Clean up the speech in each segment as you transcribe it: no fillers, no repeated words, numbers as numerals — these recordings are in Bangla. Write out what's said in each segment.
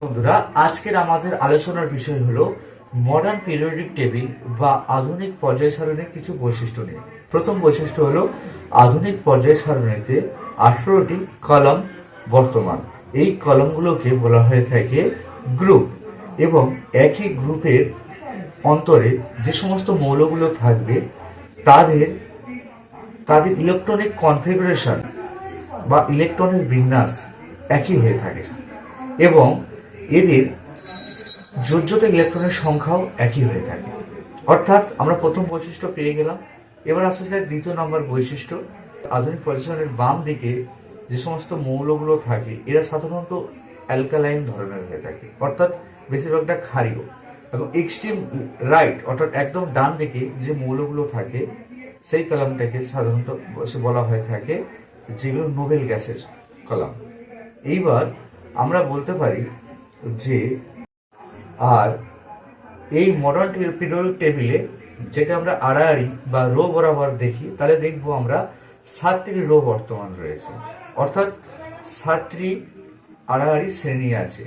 বন্ধুরা, আজকের আমাদের আলোচনার বিষয় হলো মডার্ন পিরিয়ডিক টেবিল বা আধুনিক পর্যায় সারণীর কিছু বৈশিষ্ট্য নিয়ে। প্রথম বৈশিষ্ট্য হলো আধুনিক পর্যায় সারণীতে 18টি কলাম বর্তমান। এই কলামগুলোকে বলা হয়ে থাকে গ্রুপ, এবং একই গ্রুপের অন্তরে যে সমস্ত মৌলগুলো থাকবে তাদের তাদের ইলেকট্রনিক কনফিগারেশন বা ইলেকট্রনের বিন্যাস একই হয়ে থাকে, এবং এদের যোজ্যতা ইলেকট্রনের সংখ্যাও একই হয়ে থাকে। অর্থাৎ আমরা প্রথম বৈশিষ্ট্য পেয়ে গেলাম। এবার আসা যায় দ্বিতীয় নম্বর বৈশিষ্ট্য। আধুনিক পজিশনের বাম দিকে যে সমস্ত মৌলগুলো থাকে এরা সাধারণত অ্যালকালাইন ধরনের হয়ে থাকে, অর্থাৎ বেশিরভাগটা ক্ষারীয়। এবং এক্সট্রিম রাইট অর্থাৎ একদম ডান দিকে যে মৌলগুলো থাকে সেই কলামটাকে সাধারণত বলা হয়ে থাকে যেগুলো নোবেল গ্যাসের কলাম। এইবার আমরা বলতে পারি যে আর এই মডার্ন পিরিয়ডিক টেবিলে যেটা আমরা আড়াআড়ি বা রো বরাবর দেখি, তাহলে দেখবো আমরা 7টি রো বর্তমান রয়েছে, অর্থাৎ 7টি আড়াআড়ি শ্রেণী আছে।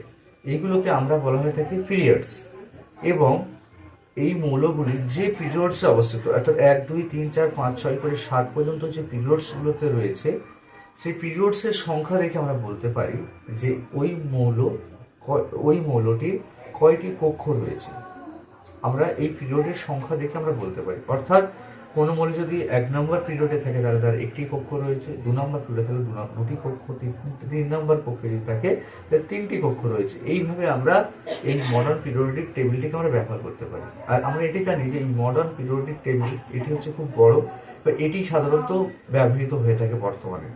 এইগুলোকে আমরা বলা হয়ে থাকে পিরিয়ডস। এবং এই মৌলগুলি যে পিরিয়ডসে অবস্থিত, অর্থাৎ 1 2 3 4 5 6 করে 7 পর্যন্ত যে পিরিয়ডসগুলোতে রয়েছে, সেই পিরিয়ডসের সংখ্যা দেখে আমরা বলতে পারি যে ওই মৌলটির কয়টি কক্ষ রয়েছে। আমরা এই পিরিয়ডের সংখ্যা দেখে আমরা বলতে পারি। অর্থাৎ কোনো মৌল যদি 1 নম্বর পিরিয়ডে থাকে তাহলে তার একটি কক্ষ রয়েছে, 2 নম্বর পিরিয়ডে থাকলে দুটি কক্ষ, 3 নম্বর কক্ষে যদি থাকে তাহলে 3টি কক্ষ রয়েছে। এইভাবে আমরা এই মডার্ন পিরিয়ডিক টেবিলটিকে আমরা ব্যবহার করতে পারি। আর আমরা এটি জানি যে এই মডার্ন পিরিয়ডিক টেবিল এটি হচ্ছে খুব বড়, বা এটি সাধারণত ব্যবহৃত হয়ে থাকে বর্তমানে।